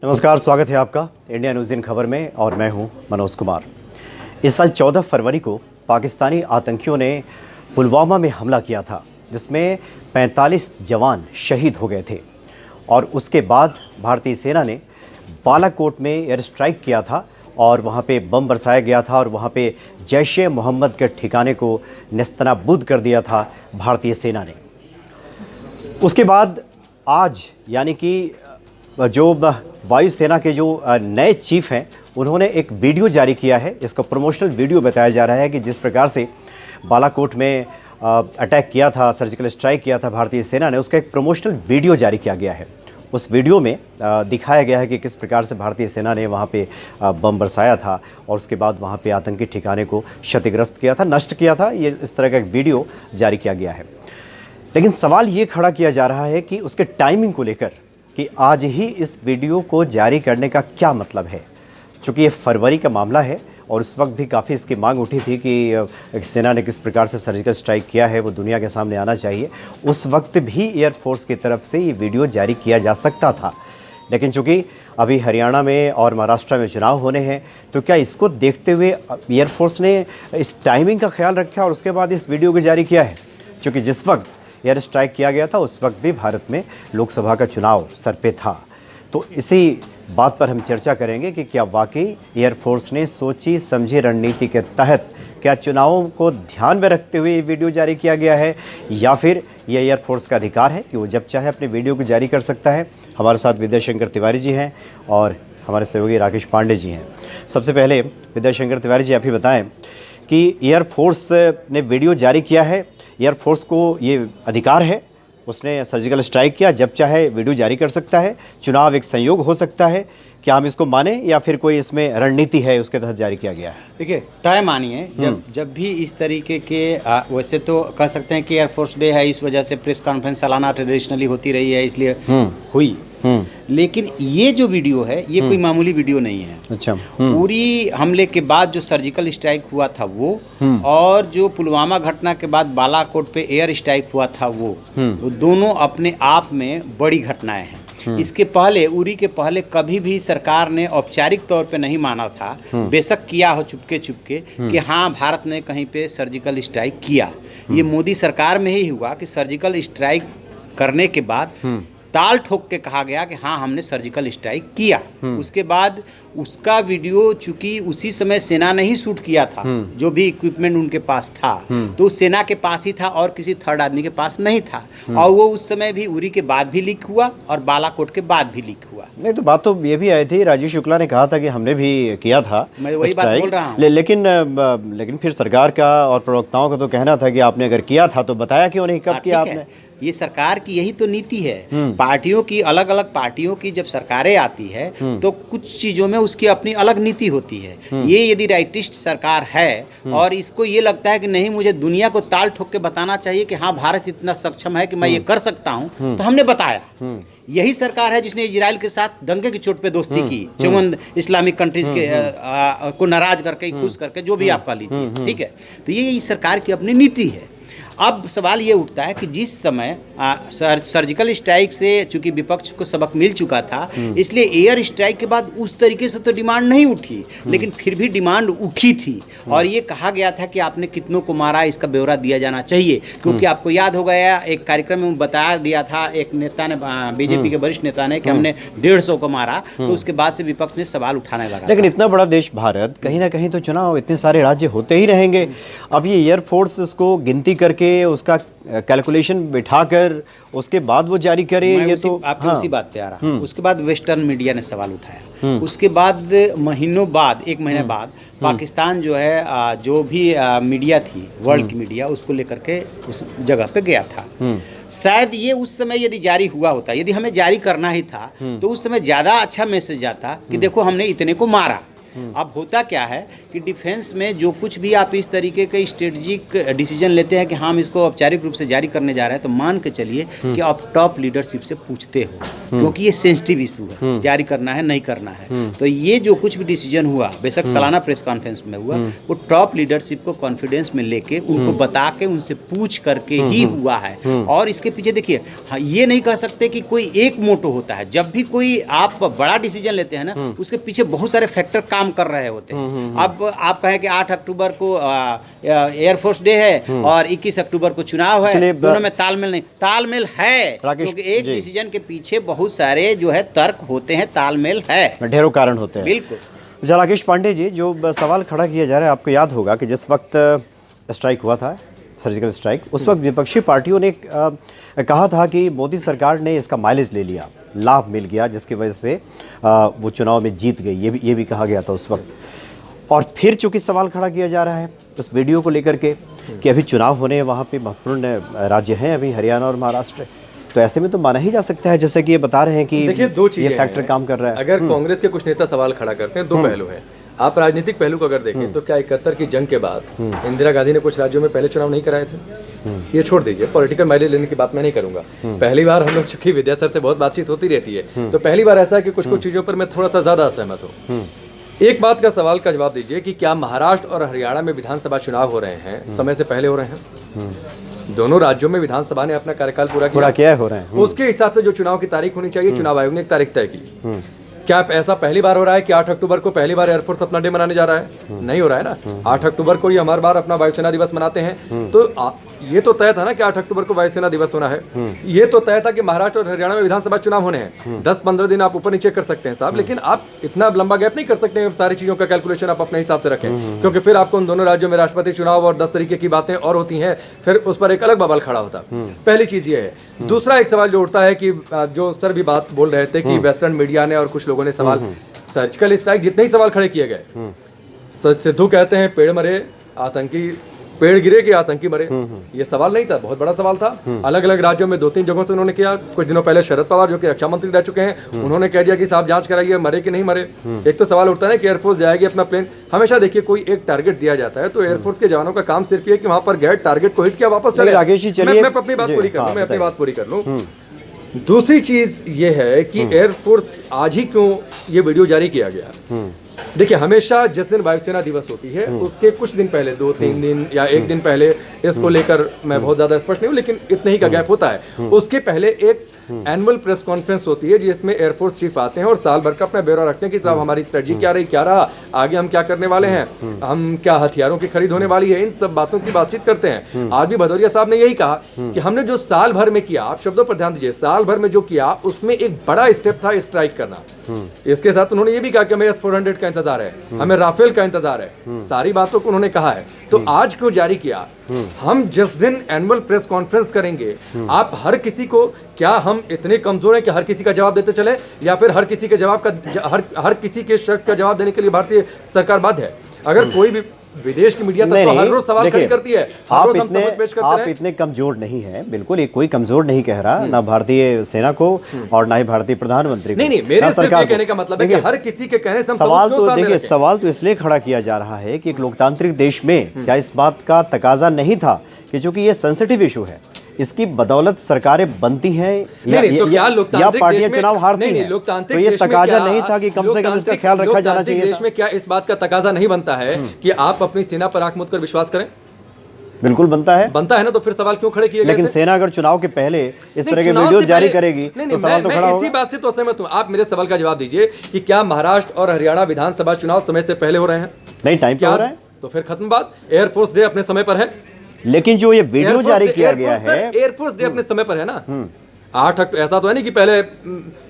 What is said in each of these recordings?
नमस्कार, स्वागत है आपका इंडिया न्यूज़ इन खबर में और मैं हूं मनोज कुमार। इस साल 14 फरवरी को पाकिस्तानी आतंकियों ने पुलवामा में हमला किया था, जिसमें 45 जवान शहीद हो गए थे और उसके बाद भारतीय सेना ने बालाकोट में एयर स्ट्राइक किया था और वहां पे बम बरसाया गया था और वहां पे जैश-ए-मोहम्मद के ठिकाने को नेस्तनाबूद कर दिया था भारतीय सेना ने। उसके बाद आज यानी कि जो वायुसेना के जो नए चीफ हैं, उन्होंने एक वीडियो जारी किया है। इसका प्रमोशनल वीडियो बताया जा रहा है कि जिस प्रकार से बालाकोट में अटैक किया था, सर्जिकल स्ट्राइक किया था भारतीय सेना ने, उसका एक प्रमोशनल वीडियो जारी किया गया है। उस वीडियो में दिखाया गया है कि किस प्रकार से भारतीय सेना ने वहाँ पे बम बरसाया था और उसके बाद वहाँ पे आतंकी ठिकाने को क्षतिग्रस्त किया था, नष्ट किया था। ये इस तरह का एक वीडियो जारी किया गया है। लेकिन सवाल ये खड़ा किया जा रहा है कि उसके टाइमिंग को लेकर कि आज ही इस वीडियो को जारी करने का क्या मतलब है, चूँकि ये फरवरी का मामला है और उस वक्त भी काफ़ी इसकी मांग उठी थी कि सेना ने किस प्रकार से सर्जिकल स्ट्राइक किया है वो दुनिया के सामने आना चाहिए। उस वक्त भी एयरफोर्स की तरफ से ये वीडियो जारी किया जा सकता था, लेकिन चूँकि अभी हरियाणा में और महाराष्ट्र में चुनाव होने हैं, तो क्या इसको देखते हुए एयरफोर्स ने इस टाइमिंग का ख्याल रखा और उसके बाद इस वीडियो को जारी किया है? चूँकि जिस वक्त एयर स्ट्राइक किया गया था उस वक्त भी भारत में लोकसभा का चुनाव सर पे था। तो इसी बात पर हम चर्चा करेंगे कि क्या वाकई एयरफोर्स ने सोची समझी रणनीति के तहत क्या चुनावों को ध्यान में रखते हुए ये वीडियो जारी किया गया है, या फिर यह एयरफोर्स का अधिकार है कि वो जब चाहे अपने वीडियो को जारी कर सकता है। हमारे साथ विद्याशंकर तिवारी जी हैं और हमारे सहयोगी राकेश पांडे जी हैं। सबसे पहले विद्याशंकर तिवारी जी, आप ही बताएं कि एयरफोर्स ने वीडियो जारी किया है, एयरफोर्स को ये अधिकार है, उसने सर्जिकल स्ट्राइक किया, जब चाहे वीडियो जारी कर सकता है, चुनाव एक संयोग हो सकता है, क्या हम इसको माने या फिर कोई इसमें रणनीति है उसके तहत जारी किया गया है? देखिए, तय मानिए जब भी इस तरीके के वैसे तो कह सकते हैं कि एयरफोर्स डे है, इस वजह से प्रेस कॉन्फ्रेंस सालाना ट्रेडिशनली होती रही है, इसलिए हुई। लेकिन ये जो वीडियो है ये कोई मामूली वीडियो नहीं है। अच्छा। पूरी हमले के बाद जो सर्जिकल स्ट्राइक हुआ था वो, और जो पुलवामा घटना के बाद बालाकोट पे एयर स्ट्राइक हुआ था वो दोनों अपने आप में बड़ी घटनाएं हैं। इसके पहले, उरी के पहले कभी भी सरकार ने औपचारिक तौर पे नहीं माना था, बेशक किया हो चुपके चुपके, कि हाँ भारत ने कहीं पे सर्जिकल स्ट्राइक किया। ये मोदी सरकार में ही हुआ कि सर्जिकल स्ट्राइक करने के बाद ताल ठोक के कहा गया कि हाँ हमने सर्जिकल स्ट्राइक किया। उसके बाद उसका वीडियो चूंकि उसी समय सेना ने ही शूट किया था, जो भी इक्विपमेंट उनके पास था, तो उस सेना के पास ही था और किसी थर्ड आदमी के पास नहीं था। और वो उस समय भी उरी के बाद भी लीक हुआ और बालाकोट के बाद भी लीक हुआ। नहीं, तो बात तो ये भी आई थी, राजीव शुक्ला ने कहा था कि हमने भी किया था, मैं वही बात बोल रहा हूँ। लेकिन फिर सरकार का और प्रवक्ताओं का तो कहना था कि आपने अगर किया था तो बताया क्यों नहीं, कब किया आपने? ये सरकार की यही तो नीति है। पार्टियों की, अलग अलग पार्टियों की जब सरकारें आती है तो कुछ चीजों में उसकी अपनी अलग नीति होती है। ये यदि राइटिस्ट सरकार है और इसको ये लगता है कि नहीं, मुझे दुनिया को ताल ठोक के बताना चाहिए कि हाँ भारत इतना सक्षम है कि मैं ये कर सकता हूँ, तो हमने बताया। यही सरकार है जिसने इजराइल के साथ डंके की चोट पे दोस्ती की, 54 इस्लामिक कंट्रीज के को नाराज करके, खुश करके, जो भी आपका लीजिए, ठीक है। तो ये सरकार की अपनी नीति है। अब सवाल ये उठता है कि जिस समय सर्जिकल स्ट्राइक से चूंकि विपक्ष को सबक मिल चुका था, इसलिए एयर स्ट्राइक के बाद उस तरीके से तो डिमांड नहीं उठी, लेकिन फिर भी डिमांड उठी थी और ये कहा गया था कि आपने कितनों को मारा, इसका ब्यौरा दिया जाना चाहिए। क्योंकि आपको याद हो गया, एक कार्यक्रम में बताया दिया था एक नेता ने, बीजेपी के वरिष्ठ नेता ने, कि हमने 150 को मारा। तो उसके बाद से विपक्ष ने सवाल उठाने लगा। लेकिन इतना बड़ा देश भारत, कहीं ना कहीं तो चुनाव, इतने सारे राज्य होते ही रहेंगे। अब ये एयरफोर्स उसको गिनती करके, उसका कैलकुलेशन बिठाकर उसके बाद वो जारी करे, ये तो आपकी उसी बात पे आ रहा। उसके बाद वेस्टर्न मीडिया ने सवाल उठाया। उसके बाद महीनों बाद, एक महीने बाद पाकिस्तान जो है, जो भी मीडिया थी, वर्ल्ड की मीडिया, उसको लेकर के उस जगह पे गया था। शायद ये उस समय यदि जारी हुआ होता, यदि हमें जारी करना ही था, तो उस समय ज़्यादा अच्छा मैसेज आता कि देखो हमने इतने को मारा। अब होता क्या है कि डिफेंस में जो कुछ भी आप इस तरीके के स्ट्रेटजिक डिसीजन लेते हैं कि हम इसको औपचारिक रूप से जारी करने जा रहे हैं, तो मान के चलिए कि आप टॉप लीडरशिप से पूछते हो, क्योंकि ये सेंसिटिव इशू है, जारी करना है नहीं करना है। तो ये जो कुछ भी डिसीजन हुआ, बेशक सालाना प्रेस कॉन्फ्रेंस में हुआ, वो टॉप लीडरशिप को कॉन्फिडेंस में लेके उनको बता के उनसे पूछ करके ही हुआ है। और इसके पीछे देखिए, हाँ, ये नहीं कह सकते कि कोई एक मोटो होता है। जब भी कोई आप बड़ा डिसीजन लेते हैं ना, उसके पीछे बहुत सारे फैक्टर काम कर रहे होते हैं। अब आप कहें कि 8 अक्टूबर को एयरफोर्स डे है और 21 अक्टूबर को चुनाव है, दोनों में तालमेल नहीं, तालमेल है, क्योंकि एक डिसीजन के पीछे बहुत सारे जो है तर्क होते हैं, तालमेल है, ढेरों कारण होते हैं। बिल्कुल। राकेश पांडे जी, जो सवाल खड़ा किया जा रहा है, आपको याद होगा कि जिस वक्त स्ट्राइक हुआ था, सर्जिकल स्ट्राइक, उस वक्त विपक्षी पार्टियों ने कहा था कि मोदी सरकार ने इसका माइलेज ले लिया, लाभ मिल गया, जिसकी वजह से वो चुनाव में जीत गई, ये भी कहा गया था उस वक्त। और फिर चूंकि सवाल खड़ा किया जा रहा है उस वीडियो को लेकर के कि अभी चुनाव होने हैं, वहाँ पे महत्वपूर्ण राज्य हैं अभी हरियाणा और महाराष्ट्र, तो ऐसे में तो माना ही जा सकता है, जैसे कि ये बता रहे हैं कि देखिए, दो चीजें ये फैक्टर काम कर रहा है। अगर कांग्रेस के कुछ नेता सवाल खड़ा करते हैं, दो पहलू है। आप राजनीतिक पहलू को अगर देखें तो क्या 71 की जंग के बाद इंदिरा गांधी ने कुछ राज्यों में पहले चुनाव नहीं कराए थे? ये छोड़ दीजिए, पॉलिटिकल माइलेज लेने की बात मैं नहीं करूंगा। पहली बार हम लोग, चूंकि विद्या सर से बहुत बातचीत होती रहती है, तो पहली बार ऐसा है कि कुछ चीजों पर मैं थोड़ा सा ज्यादा असहमत हूँ। एक बात का सवाल का जवाब दीजिए कि क्या महाराष्ट्र और हरियाणा में विधानसभा चुनाव हो रहे हैं समय से पहले हो रहे हैं? दोनों राज्यों में विधानसभा ने अपना कार्यकाल पूरा किया हो रहे हैं। उसके हिसाब से जो चुनाव की तारीख होनी चाहिए, चुनाव आयोग ने एक तारीख तय की। क्या ऐसा पहली बार हो रहा है कि 8 अक्टूबर को पहली बार एयरफोर्स अपना डे मनाने जा रहा है? नहीं हो रहा है ना। 8 अक्टूबर को ही हमारे बार अपना वायुसेना दिवस मनाते हैं। तो ये तो तय था ना कि 8 अक्टूबर को वायुसेना दिवस होना है। ये तो तय था कि महाराष्ट्र और हरियाणा में विधानसभा चुनाव होने हैं। 10-15 दिन आप ऊपर नीचे कर सकते हैं साहब, लेकिन आप इतना लंबा गैप नहीं कर सकते हैं। सारी चीजों का कैलकुलेशन आप अपने हिसाब से रखें, क्योंकि फिर आपको उन दोनों राज्यों में राष्ट्रपति चुनाव और 10 तरीके की बातें और होती हैं, फिर उस पर एक अलग बवाल खड़ा होता। पहली चीज ये है। दूसरा एक सवाल जो उठता है कि जो सर भी बात बोल रहे थे कि वेस्टर्न मीडिया ने और कुछ लोगों ने सवाल, सर्जिकल स्ट्राइक जितने ही सवाल खड़े किए गए, सिद्धू कहते हैं पेड़ मरे, आतंकी पेड़ गिरे कि आतंकी मरे, ये सवाल नहीं था, बहुत बड़ा सवाल था। अलग अलग राज्यों में 2-3 जगहों से उन्होंने किया। कुछ दिनों पहले शरद पवार जो कि रक्षा मंत्री रह चुके हैं, उन्होंने कह दिया कि साहब जांच कराइए, मरे कि नहीं मरे। एक तो सवाल उठता है कि एयरफोर्स जाएगी अपना प्लेन, हमेशा देखिए कोई एक टारगेट दिया जाता है तो एयरफोर्स के जवानों का काम सिर्फ ये कि वहां पर गए, टारगेट को हिट किया, वापस चले। मैं अपनी बात पूरी कर लूं, मैं अपनी बात पूरी कर लूं। दूसरी चीज ये है कि एयरफोर्स आज ही क्यों ये वीडियो जारी किया गया? देखिए, हमेशा जिस दिन वायुसेना दिवस होती है उसके कुछ दिन पहले, 2-3 दिन या 1 दिन पहले, इसको लेकर मैं बहुत ज्यादा स्पष्ट नहीं हूँ, लेकिन इतने ही का गैप होता है। उसके पहले एक एनुअल प्रेस कॉन्फ्रेंस होती है जिसमें एयरफोर्स चीफ आते हैं और साल भर का अपना ब्यौरा रखते हैं कि साहब हमारी स्ट्रेटजी क्या रही, क्या रहा, आगे हम क्या करने वाले हैं, हम क्या हथियारों की खरीद होने वाली है, इन सब बातों की बातचीत करते हैं। आज भी भदौरिया साहब ने यही कहा कि हमने जो साल भर में किया, आप शब्दों पर ध्यान दीजिए, साल भर में जो किया उसमें एक बड़ा स्टेप था स्ट्राइक करना। इसके साथ उन्होंने ये भी कहा कि हमें S-400 का इंतजार है, हमें राफेल का इंतजार है, सारी बातों को उन्होंने कहा है। तो आज क्यों जारी किया? हम जिस दिन एनुअल प्रेस कॉन्फ्रेंस करेंगे, आप हर किसी को, क्या हम इतने कमजोर हैं कि हर किसी का जवाब देते चले, या फिर हर किसी के जवाब का हर किसी के शख्स का जवाब देने के लिए भारतीय सरकार बाध्य है? अगर कोई भी विदेश की मीडिया तो हर रोज सवाल खड़ी करती है, आप इतने कमजोर नहीं हैं, बिल्कुल एक कोई कमजोर नहीं कह रहा, ना भारतीय सेना को और ना ही भारतीय प्रधानमंत्री को। नहीं, मेरे सरकार कहने का मतलब है कि हर किसी के कहने से सवाल तो देखिए, सवाल तो इसलिए खड़ा किया जा रहा है कि एक लोकतांत्रिक देश में क्या इस बात का तकाजा नहीं था कि चूंकि ये सेंसिटिव इशू है, इसकी बदौलत सरकारें बनती हैं या पार्टियां चुनाव हारती हैं, तो ये तकाजा नहीं था कि कम से कम इसका ख्याल रखा जाना चाहिए? देश में क्या इस बात का तकाजा नहीं बनता है कि आप अपनी सेना पर आंख मूंद कर विश्वास करें? बिल्कुल बनता है ना। तो फिर सवाल क्यों खड़े किए गए? लेकिन सेना अगर चुनाव के पहले इस तरह के वीडियो जारी करेगी तो सवाल तो खड़ा होगा। इसी बात से तो सहमत हूं। आप मेरे सवाल का जवाब दीजिए कि क्या महाराष्ट्र और हरियाणा विधानसभा चुनाव समय से पहले हो रहे हैं? नहीं, टाइम क्या हो रहा है, तो फिर खत्म बात। एयरफोर्स डे अपने समय पर है, लेकिन जो ये वीडियो जारी किया गया है, एयरफोर्स डे अपने समय पर है ना। 8 अक्टूबर, ऐसा तो है नहीं कि पहले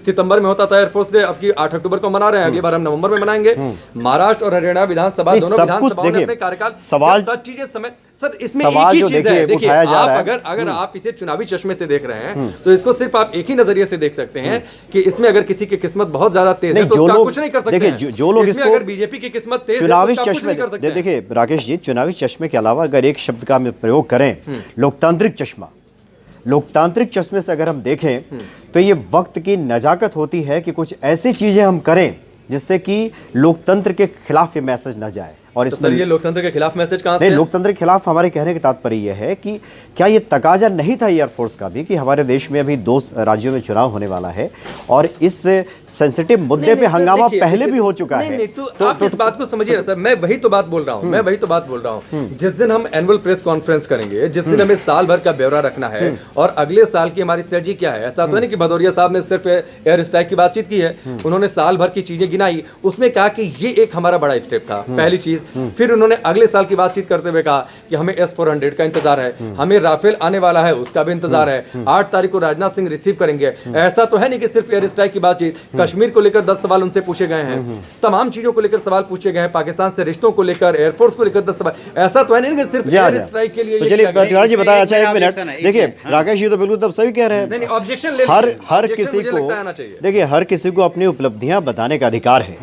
सितंबर में होता था एयरफोर्स डे, अब की 8 अक्टूबर को मना रहे हैं, अगली बार हम नवंबर में मनाएंगे। महाराष्ट्र और हरियाणा विधानसभा दोनों विधानसभाओं ने अपने कार्यकाल, सवाल चीजें समय, सर इसमें एक ही चीज है, देखिए आप अगर आप इसे चुनावी चश्मे से देख रहे हैं तो इसको सिर्फ आप एक ही नजरिए से देख सकते हैं कि इसमें अगर किसी की किस्मत बहुत ज्यादा तेज है तो उसका कुछ नहीं कर सकते। देखिए, जो लोग इसको, अगर बीजेपी की किस्मत तेज है चुनावी चश्मे, देखिए राकेश जी, चुनावी चश्मे के अलावा अगर एक शब्द का हम प्रयोग करें, लोकतांत्रिक चश्मा, लोकतांत्रिक चश्मे से अगर हम देखें तो ये वक्त की नजाकत होती है कि कुछ ऐसी चीजें हम करें जिससे कि लोकतंत्र के खिलाफ ये मैसेज न जाए। और तो ये लोकतंत्र के खिलाफ मैसेज कहाँ से नहीं, है? लोकतंत्र के खिलाफ हमारे कहने का तात्पर्य यह है कि क्या ये तकाजा नहीं था एयरफोर्स का भी कि हमारे देश में अभी 2 राज्यों में चुनाव होने वाला है और इस सेंसिटिव मुद्दे पे हंगामा पहले भी हो चुका है। नहीं, तो आप इस बात को समझिए ना सर, मैं वही तो बात बोल रहा हूँ, जिस दिन हम एनुअल प्रेस कॉन्फ्रेंस करेंगे, जिस दिन हमें साल भर का ब्यौरा रखना है और अगले साल की हमारी स्ट्रेटजी क्या है, ऐसा तो नहीं कि भदौरिया साहब ने सिर्फ एयर स्ट्राइक की बातचीत की है, उन्होंने साल भर की चीजें गिनाई, उसमें कहा कि ये एक हमारा बड़ा स्टेप था, पहली चीज। फिर उन्होंने अगले साल की बातचीत करते हुए कहा कि हमें S-400 का इंतजार है, हमें राफेल आने वाला है उसका भी इंतजार है, 8 तारीख को राजनाथ सिंह रिसीव करेंगे। ऐसा तो है नहीं कि सिर्फ एयर स्ट्राइक की बातचीत, कश्मीर को लेकर 10 सवाल उनसे पूछे गए हैं, तमाम चीजों को लेकर सवाल पूछे गए हैं, पाकिस्तान से रिश्तों को लेकर, एयरफोर्स को लेकर 10 सवाल। ऐसा तो है नहीं कि सिर्फ एयर स्ट्राइक के लिए। चलिए तिवारी जी बताया। अच्छा, 1 मिनट देखिए, राकेश जी तो बिल्कुल तब सही कह रहे हैं। नहीं, ऑब्जेक्शन हर किसी को देखिए, हर किसी को अपनी उपलब्धियां बताने का अधिकार है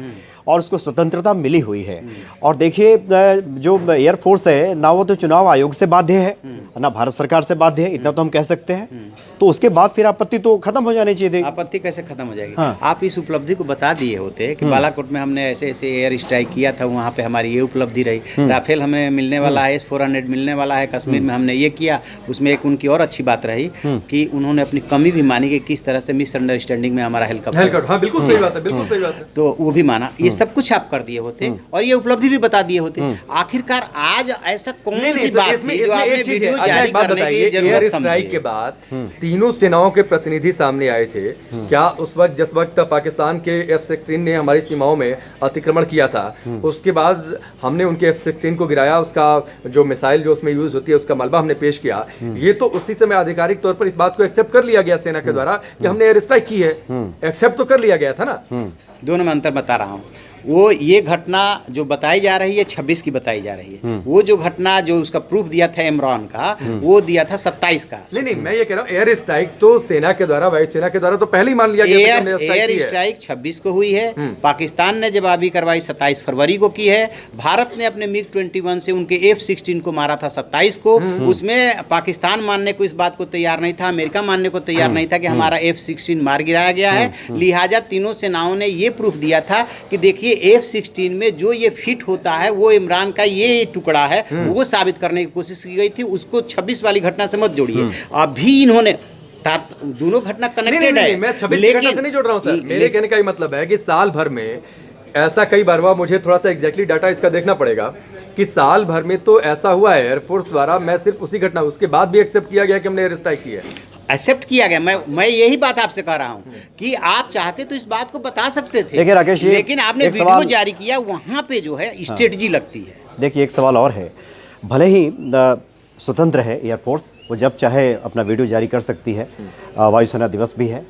और उसको स्वतंत्रता मिली हुई है। और देखिए, जो एयरफोर्स है ना, वो तो चुनाव आयोग से बाध्य है ना भारत सरकार से बाध्य है, इतना तो हम कह सकते हैं। तो उसके बाद फिर आपत्ति तो खत्म हो जानी चाहिए थी। आपत्ति कैसे खत्म हो जाएगी? हाँ। आप इस उपलब्धि को बता दिए होते कि बालाकोट में हमने ऐसे ऐसे एयर स्ट्राइक किया था, वहाँ पे हमारी ये उपलब्धि रही, राफेल हमें मिलने वाला है, S-400 मिलने वाला है, कश्मीर में हमने ये किया। उसमें एक उनकी और अच्छी बात रही कि उन्होंने अपनी कमी भी मानी कि किस तरह से मिसअंडरस्टैंडिंग में हमारा हेलीकॉप्टर। हाँ, बिल्कुल सही बात है, बिल्कुल सही बात है। तो वो भी माना, ये सब कुछ आप कर दिए होते और ये उपलब्धि भी बता दिए होते। आखिरकार आज ऐसा कौन सी बात थी जो आपने वीडियो जारी करने की जरूरत एयर स्ट्राइक के बाद तीनों सेनाओं के प्रतिनिधि सामने आए थे। क्या उस वक्त जिस वक्त पाकिस्तान के F-16 ने हमारी सीमाओं में अतिक्रमण किया था, उसके बाद हमने उनके F-16 को गिराया, उसका जो मिसाइल जो उसमें यूज होती है उसका मलबा हमने पेश किया। ये तो उसी समय आधिकारिक तौर पर इस बात को एक्सेप्ट कर लिया गया सेना के द्वारा कि हमने एयर स्ट्राइक की है, एक्सेप्ट तो कर लिया गया था ना। दोनों में अंतर बता रहा हूँ। वो ये घटना जो बताई जा रही है 26 की बताई जा रही है, वो जो घटना जो उसका प्रूफ दिया था इमरान का, वो दिया था 27 का। नहीं, मैं ये कह रहा हूँ एयर स्ट्राइक तो सेना के द्वारा, वायुसेना के द्वारा तो पहले ही मान लिया गया। एयर स्ट्राइक 26 को हुई है, पाकिस्तान ने जवाबी कार्रवाई 27 फरवरी को की है। भारत ने अपने MiG-21 से उनके F-16 को मारा था 27 को। उसमें पाकिस्तान मानने को इस बात को तैयार नहीं था, अमेरिका मानने को तैयार नहीं था कि हमारा F-16 मार गिराया गया है। लिहाजा तीनों सेनाओं ने ये प्रूफ दिया था कि देखिए F-16 में जो ये फिट होता है वो इमरान का ये टुकड़ा है, वो साबित करने की कोशिश की गई थी। उसको 26 वाली घटना से मत जोड़िए। अभी इन्होंने दोनों घटना कनेक्टेड है। मैं 26 की घटना से नहीं जोड़ रहा हूं सर। मेरे कहने का ये मतलब है कि साल भर में ऐसा कई बार हुआ, मुझे थोड़ा सा एग्जैक्टली डाटा इसका देखना पड़ेगा कि साल भर में तो ऐसा हुआ है एयरफोर्स द्वारा। मैं सिर्फ उसी घटना, उसके बाद भी एक्सेप्ट किया गया कि हमने एयर स्ट्राइक की है, एक्सेप्ट किया गया। मैं यही बात आपसे कह रहा हूं कि आप चाहते तो इस बात को बता सकते थे। देखिए राकेश जी, लेकिन आपने वीडियो जारी किया, वहां पे जो है स्ट्रेटजी लगती है। देखिए, एक सवाल और है। भले ही स्वतंत्र है एयरफोर्स, वो जब चाहे अपना वीडियो जारी कर सकती है, वायुसेना दिवस भी है,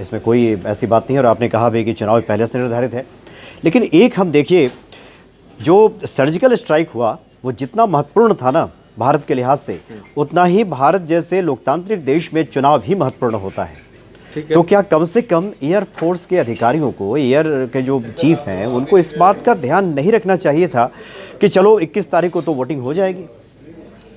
इसमें कोई ऐसी बात नहीं है। और आपने कहा भी कि चुनाव पहले से निर्धारित है। लेकिन एक हम देखिए, जो सर्जिकल स्ट्राइक हुआ वो जितना महत्वपूर्ण था ना भारत के लिहाज से, उतना ही भारत जैसे लोकतांत्रिक देश में चुनाव भी महत्वपूर्ण होता है। तो क्या कम से कम एयरफोर्स के अधिकारियों को, एयर के जो चीफ हैं, उनको इस बात का ध्यान नहीं रखना चाहिए था कि चलो 21 तारीख को तो वोटिंग हो जाएगी,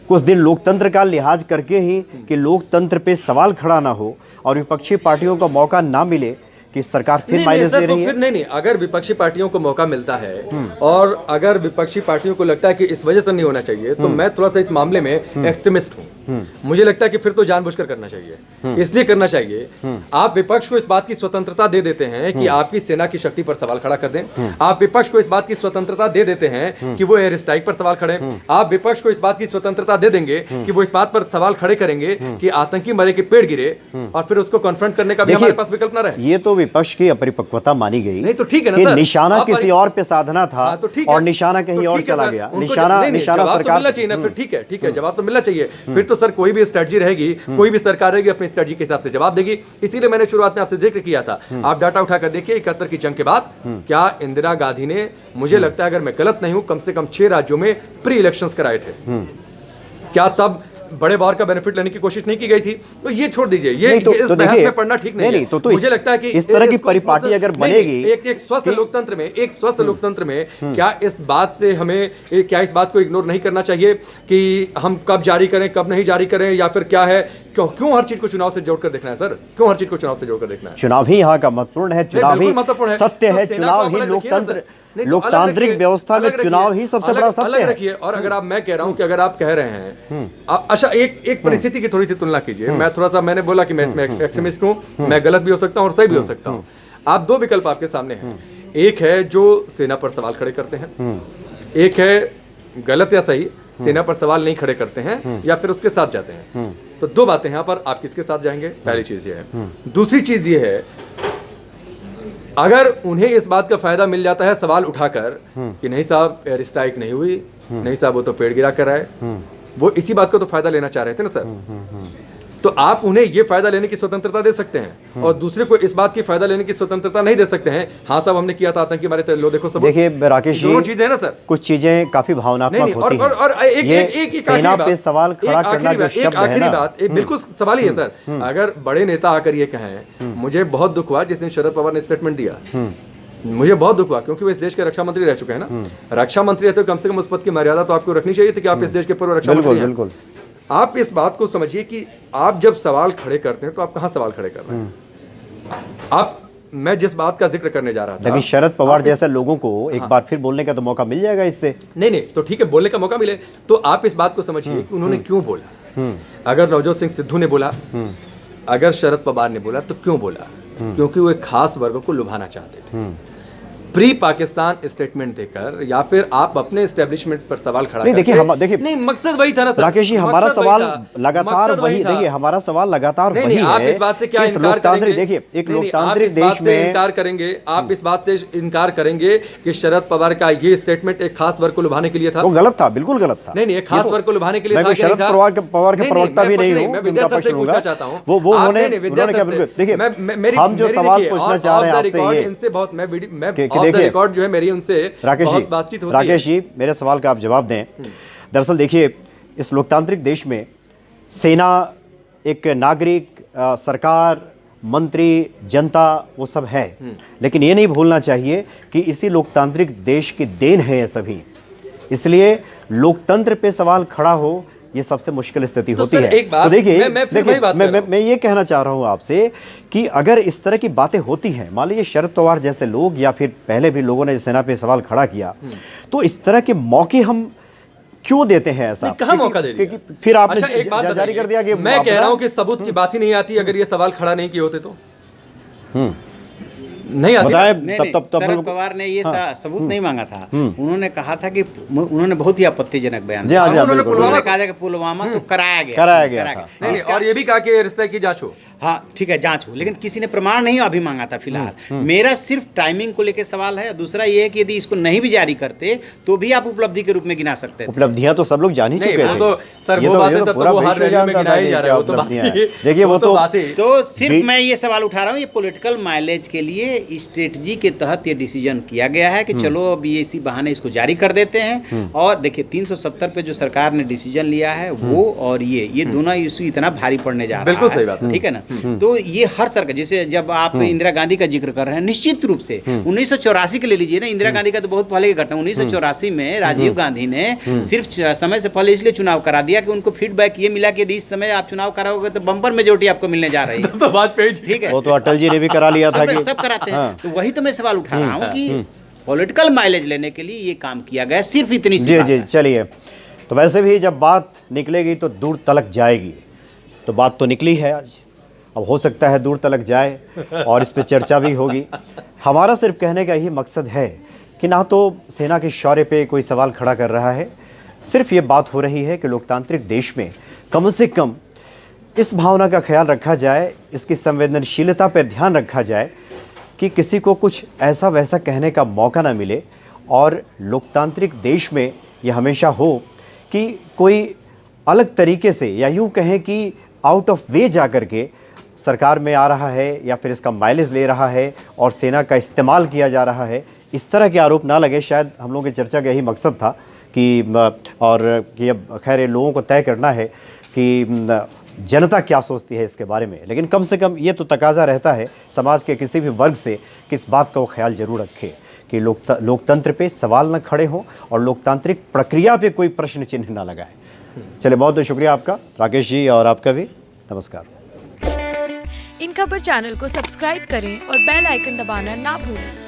कुछ दिन लोकतंत्र का लिहाज करके ही कि लोकतंत्र पे सवाल खड़ा ना हो और विपक्षी पार्टियों को मौका ना मिले कि सरकार फिर माइलेज दे रही है। नहीं, अगर विपक्षी पार्टियों को मौका मिलता है और अगर विपक्षी पार्टियों को लगता है कि इस वजह से नहीं होना चाहिए, तो मैं थोड़ा सा इस मामले में एक्सट्रीमिस्ट हूँ। मुझे लगता है कि फिर तो जानबूझकर करना चाहिए। इसलिए करना चाहिए, आप विपक्ष को इस बात की स्वतंत्रता दे देते हैं कि आपकी सेना की शक्ति पर सवाल खड़ा कर दें। आप विपक्ष को इस बात की स्वतंत्रता दे देते हैं कि वो एयर स्ट्राइक पर सवाल खड़े। आप विपक्ष को इस बात की स्वतंत्रता दे देंगे कि वो इस बात पर सवाल खड़े करेंगे कि आतंकी मरे के पेड़ गिरे, और फिर उसको कॉन्फ्रंट करने का भी हमारे पास विकल्प ना रहे। ये तो विपक्ष की अपरिपक्वता मानी गई। नहीं तो ठीक है ना कि सर, निशाना किसी और पे साधना था और निशाना कहीं और चला गया। निशाना सरकार मिलना चाहिए ना फिर। ठीक है, जवाब तो मिलना चाहिए। फिर तो सर कोई भी स्ट्रेटजी रहेगी, कोई भी सरकार रहेगी, अपनी स्ट्रेटजी के हिसाब से जवाब देगी। इसीलिए मैंने शुरुआत में आपसे जिक्र किया था, आप डाटा उठाकर देखिए 71 की जंग के बाद क्या इंदिरा गांधी ने, मुझे लगता है अगर मैं गलत नहीं हूं, कम से कम 6 राज्यों में प्री इलेक्शंस कराए थे। क्या तब बड़े बार का बेनिफिट लेने की कोशिश नहीं की गई थी, तो ये छोड़ दीजिए, ये नहीं, तो इस बहस देखिए, में पढ़ना ठीक नहीं है। तो मुझे लगता है कि इस तरह की इसको परिपाटी अगर बनेगी, एक स्वस्थ लोकतंत्र में, एक स्वस्थ लोकतंत्र में क्या इस बात से हमें क्या इस बात को इग्नोर नहीं करना चाहिए कि हम कब जारी करें, कब नहीं जारी करें, या फिर क्या है, क्यों हर चीज को चुनाव से जोड़कर देखना है सर? क्यों हर चीज को चुनाव से जोड़कर देखना है? चुनाव ही यहाँ का महत्वपूर्ण है, चुनाव ही सत्य है, चुनाव ही लोकतंत्र, लोकतांत्रिक व्यवस्था में चुनाव ही सबसे बड़ा सत्य है। रखिए, और अगर आप, मैं कह रहा हूं कि अगर आप कह रहे हैं, अच्छा एक परिस्थिति की थोड़ी सी तुलना कीजिए। मैं थोड़ा सा, मैंने बोला कि मैं इसमें एक्सट्रीमिस्ट हूं, मैं गलत भी हो सकता हूं और सही भी हो सकता हूं। आप दो विकल्प आपके सामने हैं, एक है जो सेना पर सवाल खड़े करते हैं, एक है गलत या सही, सेना पर सवाल नहीं खड़े करते हैं या फिर उसके साथ जाते हैं। तो दो बातें यहाँ पर, आप किसके साथ जाएंगे? पहली चीज ये है। दूसरी चीज ये है, अगर उन्हें इस बात का फायदा मिल जाता है सवाल उठाकर कि नहीं साहब एयर स्ट्राइक नहीं हुई, नहीं साहब वो तो पेड़ गिरा कर आए, वो इसी बात का तो फायदा लेना चाह रहे थे ना सर, तो आप उन्हें ये फायदा लेने की स्वतंत्रता दे सकते हैं और दूसरे को इस बात की फायदा लेने की स्वतंत्रता नहीं दे सकते हैं। हाँ साहब हमने किया था आतंकी मारे थे, लो देखो सब। देखिए राकेश जी, दोनों चीजें हैं ना सर, कुछ चीजें काफी भावनात्मक होती हैं। और एक सेना पे सवाल खड़ा करना जो शब्द है ना, बात बिल्कुल सवाल ही है सर। अगर बड़े नेता आकर ये कहें, मुझे बहुत दुख हुआ जिस दिन शरद पवार ने स्टेटमेंट दिया, मुझे बहुत दुख हुआ, क्योंकि वो इस देश के रक्षा मंत्री रह चुके हैं ना। रक्षा मंत्री है तो कम से कम उस पद की मर्यादा तो आपको रखनी चाहिए थी कि आप इस देश के पूर्व रक्षा मंत्री हैं। बिल्कुल, आप इस बात को समझिए कि आप जब सवाल खड़े करते हैं तो आप कहां सवाल खड़े कर रहे हैं? आप, मैं जिस बात का जिक्र करने जा रहा था, लेकिन शरद पवार जैसे लोगों को एक बार फिर बोलने का तो मौका मिल जाएगा इससे। नहीं, तो ठीक है, बोलने का मौका मिले, तो आप इस बात को समझिए कि उन्होंने क्यों बोला। अगर नवजोत सिंह सिद्धू ने बोला, अगर शरद पवार ने बोला, तो क्यों बोला? क्योंकि वो एक खास वर्ग को लुभाना चाहते थे। प्री पाकिस्तान स्टेटमेंट देकर या फिर आप अपने एस्टेब्लिशमेंट पर सवाल खड़ा नहीं, देखिए नहीं, मकसद वही था ना सर। राकेश जी, हमारा सवाल लगातार वही, देखिए हमारा सवाल लगातार वही है। आप इस बात से क्या इनकार करेंगे? देखिए एक लोकतांत्रिक देश में इनकार करेंगे, आप इस बात से इनकार करेंगे कि शरद पवार का ये स्टेटमेंट एक खास वर्ग को लुभाने के लिए था? वो गलत था, बिल्कुल गलत था। नहीं, एक खास वर्ग को लुभाने के लिए था। मैं शरद पवार के प्रवक्ता भी नहीं हूँ, उनका पक्ष लूंगा। वो उन्होंने देखिए, हम जो सवाल पूछना चाह रहे हैं आपसे ये, इनसे बहुत, मैं ऑफ द रिकॉर्ड जो है उनसे बहुत बातचीत होती है। राकेश जी, मेरे सवाल का आप जवाब दें। दरअसल देखिए, इस लोकतांत्रिक देश में सेना, एक नागरिक, सरकार, मंत्री, जनता, वो सब है, लेकिन ये नहीं भूलना चाहिए कि इसी लोकतांत्रिक देश की देन है ये सभी। इसलिए लोकतंत्र पे सवाल खड़ा हो, ये सबसे मुश्किल स्थिति होती है। तो देखिए, मैं ये कहना चाह रहा हूं आपसे कि अगर इस तरह की बातें होती हैं, मान लीजिए शरद पवार जैसे लोग या फिर पहले भी लोगों ने सेना पे सवाल खड़ा किया, तो इस तरह के मौके हम क्यों देते हैं? ऐसा कहां मौका दे दिया? फिर आपने एक बात जारी कर दिया कि मैं कह रहा हूं कि सबूत की बात ही नहीं आती अगर ये सवाल खड़ा नहीं किए होते तो। नहीं तब शरद पवार ने ये सबूत नहीं मांगा था। उन्होंने कहा था कि उन्होंने बहुत ही आपत्तिजनक बयान दिया। उन्होंने कहा कि पुलवामा तो कराया गया था। नहीं, और ये भी कहा कि रिश्ते की जांच हो। हाँ ठीक है, जांच हो, लेकिन किसी ने प्रमाण नहीं अभी मांगा था फिलहाल। मेरा सिर्फ टाइमिंग को लेकर सवाल है। दूसरा ये है कि यदि इसको नहीं भी जारी करते तो भी आप उपलब्धि के रूप में गिना सकते हैं। उपलब्धियां तो सब लोग जान ही चुके थे। तो सर वो बातें तो वो हर रैली में गिनाई जा रहा है। देखिए वो तो सिर्फ मैं ये सवाल उठा रहा हूँ, ये पॉलिटिकल माइलेज के लिए स्ट्रेटजी के तहत ये डिसीजन किया गया है कि चलो अब ये इसी बहाने इसको जारी कर देते हैं। और देखिए 370 पे जो सरकार ने डिसीजन लिया है वो और ये दोनों इशू इतना भारी पड़ने जा रहा है। बिल्कुल सही बात है, ठीक है ना। तो ये हर सरकार, जैसे जब आप इंदिरा गांधी का जिक्र कर रहे हैं, निश्चित रूप से 1984 के ले लीजिए ना, इंदिरा गांधी का तो बहुत पहले की घटना। 1984 में राजीव गांधी ने सिर्फ समय से पहले इसलिए चुनाव करा दिया कि उनको फीडबैक ये मिला कि इस समय आप चुनाव कराओगे तो बम्पर मेजोरिटी आपको मिलने जा रही है। ठीक है, वो तो अटल जी ने भी करा लिया था कि सब कराते हैं। तो वही तो मैं सवाल उठा रहा हूँ कि पॉलिटिकल माइलेज लेने के लिए ये काम किया गया, सिर्फ इतनी सी बात है। चलिए, तो वैसे भी जब बात निकलेगी तो दूर तलक जाएगी। तो बात तो निकली है आज, अब हो सकता है दूर तलक जाए और इस पे चर्चा भी होगी। हमारा सिर्फ कहने का यही मकसद है कि ना तो सेना के शौर्य पे कोई सवाल खड़ा कर रहा है, सिर्फ ये बात हो रही है कि लोकतांत्रिक देश में कम से कम इस भावना का ख्याल रखा जाए, इसकी संवेदनशीलता पर ध्यान रखा जाए कि किसी को कुछ ऐसा वैसा कहने का मौका ना मिले। और लोकतांत्रिक देश में यह हमेशा हो कि कोई अलग तरीके से, या यूँ कहें कि आउट ऑफ वे जा कर के सरकार में आ रहा है या फिर इसका माइलेज ले रहा है और सेना का इस्तेमाल किया जा रहा है, इस तरह के आरोप ना लगे। शायद हम लोगों की चर्चा का यही मकसद था कि अब खैर ये लोगों को तय करना है कि जनता क्या सोचती है इसके बारे में, लेकिन कम से कम ये तो तकाजा रहता है समाज के किसी भी वर्ग से कि इस बात का वो ख्याल जरूर रखे कि लोकतंत्र पे सवाल न खड़े हों और लोकतांत्रिक प्रक्रिया पे कोई प्रश्न चिन्ह न लगाए। चलिए, बहुत बहुत शुक्रिया आपका राकेश जी, और आपका भी नमस्कार। इन खबर चैनल को सब्सक्राइब करें और बेल आइकन दबाना ना भूलें।